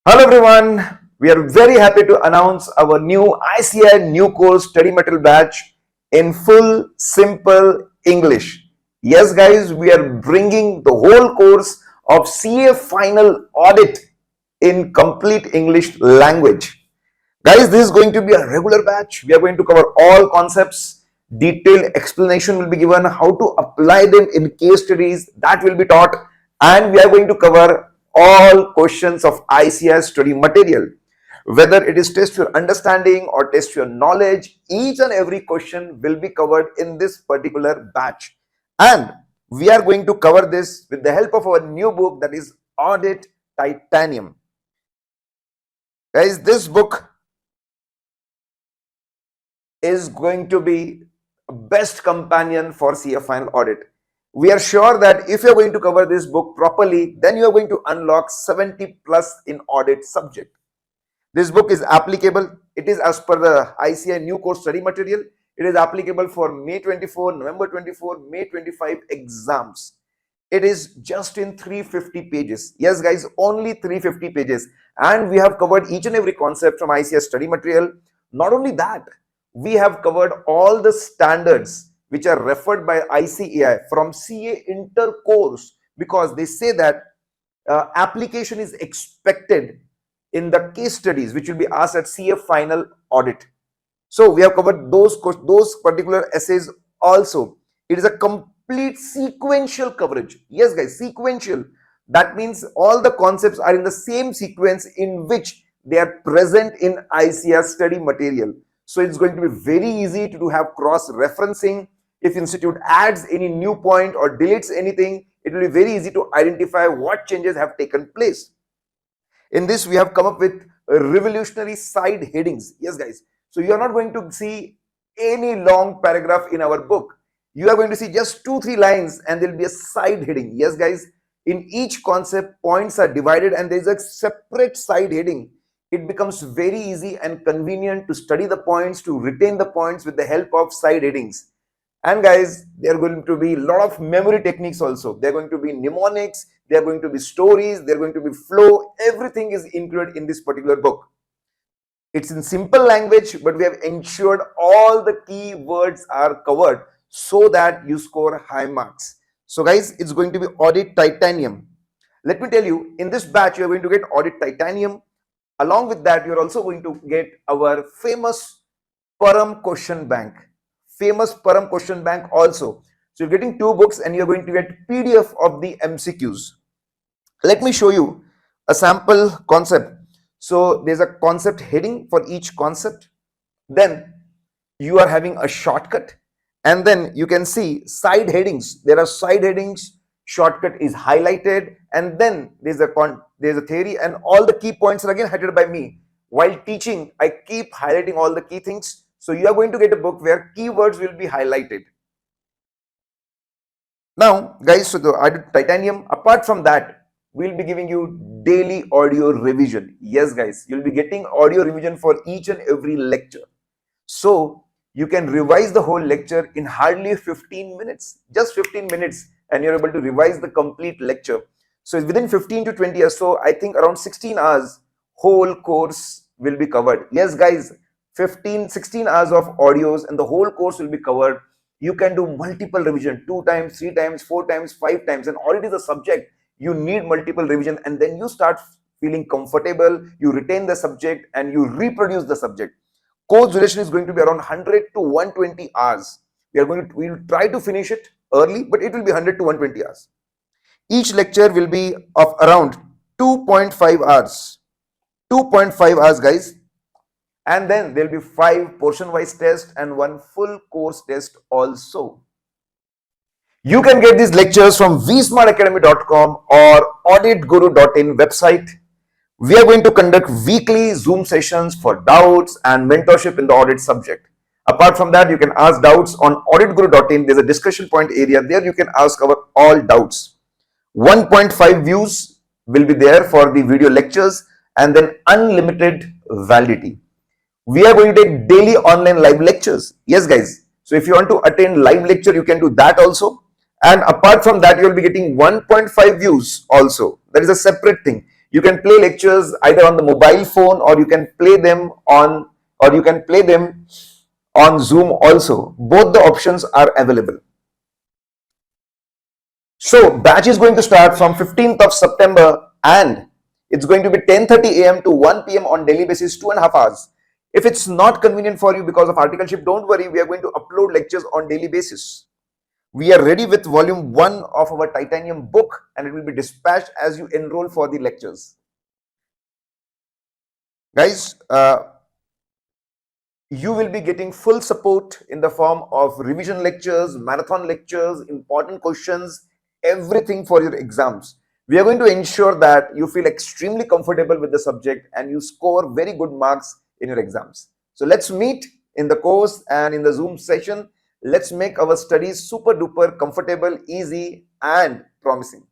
Hello everyone, we are very happy to announce our new ICAI new course study material batch in full simple English. Yes guys, we are bringing the whole course of CA Final Audit in complete English language. Guys, this is going to be a regular batch. We are going to cover all concepts. Detailed explanation will be given, how to apply them in case studies that will be taught, and we are going to cover all questions of ICAI study material. Whether it is test your understanding or test your knowledge, each and every question will be covered in this particular batch. And we are going to cover this with the help of our new book, that is Audit Titanium. Guys, this book is going to be a best companion for CA Final Audit. We are sure that if you're going to cover this book properly, then you're going to unlock 70 plus in audit subject. This book is applicable. It is as per the ICAI new course study material. It is applicable for May 24, November 24, May 25 exams. It is just in 350 pages. Yes guys, only 350 pages. And we have covered each and every concept from ICAI study material. Not only that, we have covered all the standards which are referred by ICAI from CA intercourse, because they say that application is expected in the case studies which will be asked at CA Final Audit. So we have covered those particular essays also. It is a complete sequential coverage. Yes guys, sequential. That means all the concepts are in the same sequence in which they are present in ICAI study material. So it's going to be very easy to have cross-referencing. If institute adds any new point or deletes anything, it will be very easy to identify what changes have taken place. In this, we have come up with revolutionary side headings. Yes, guys. So you are not going to see any long paragraph in our book. You are going to see just 2-3 lines and there will be a side heading. Yes, guys. In each concept, points are divided and there is a separate side heading. It becomes very easy and convenient to study the points, to retain the points with the help of side headings. And guys, there are going to be a lot of memory techniques also. There are going to be mnemonics, there are going to be stories, there are going to be flow. Everything is included in this particular book. It's in simple language, but we have ensured all the key words are covered so that you score high marks. So guys, it's going to be Audit Titanium. Let me tell you, in this batch, you're going to get Audit Titanium. Along with that, you're also going to get our famous Param question bank. Also. So you're getting 2 books and you're going to get PDF of the MCQs. Let me show you a sample concept. So there's a concept heading for each concept. Then you are having a shortcut, and then you can see side headings. There are side headings. Shortcut is highlighted, and then there's a theory, and all the key points are again highlighted by me. While teaching, I keep highlighting all the key things. So you are going to get a book where keywords will be highlighted. Now, guys, so the Audit Titanium, apart from that, we'll be giving you daily audio revision. Yes, guys, you'll be getting audio revision for each and every lecture. So you can revise the whole lecture in hardly 15 minutes, just 15 minutes, and you're able to revise the complete lecture. So within 15 to 20 years, so I think around 16 hours, whole course will be covered. Yes, guys, 16 hours of audios and the whole course will be covered. You can do multiple revision, 2 times, 3 times, 4 times, 5 times, and audit is a subject. You need multiple revision, and then you start feeling comfortable, you retain the subject, and you reproduce the subject. Course duration is going to be around 100 to 120 hours. We'll try to finish it early, but it will be 100 to 120 hours. Each lecture will be of around 2.5 hours. 2.5 hours, guys. And then there will be 5 portion-wise tests and 1 full course test also. You can get these lectures from vsmartacademy.com or auditguru.in website. We are going to conduct weekly Zoom sessions for doubts and mentorship in the audit subject. Apart from that, you can ask doubts on auditguru.in. There's a discussion point area. There you can ask our all doubts. 1.5 views will be there for the video lectures, and then unlimited validity. We are going to take daily online live lectures. Yes, guys. So if you want to attend live lecture, you can do that also. And apart from that, you will be getting 1.5 views also. That is a separate thing. You can play lectures either on the mobile phone, or you can play them on Zoom also. Both the options are available. So batch is going to start from 15th of September, and it's going to be 10:30 a.m. to 1 p.m. on daily basis, 2.5 hours. If it's not convenient for you because of articleship, don't worry, we are going to upload lectures on daily basis. We are ready with volume 1 of our Titanium book, and it will be dispatched as you enroll for the lectures. Guys, you will be getting full support in the form of revision lectures, marathon lectures, important questions, everything for your exams. We are going to ensure that you feel extremely comfortable with the subject and you score very good marks in your exams. So let's meet in the course and in the Zoom session. Let's make our studies super duper comfortable, easy, and promising.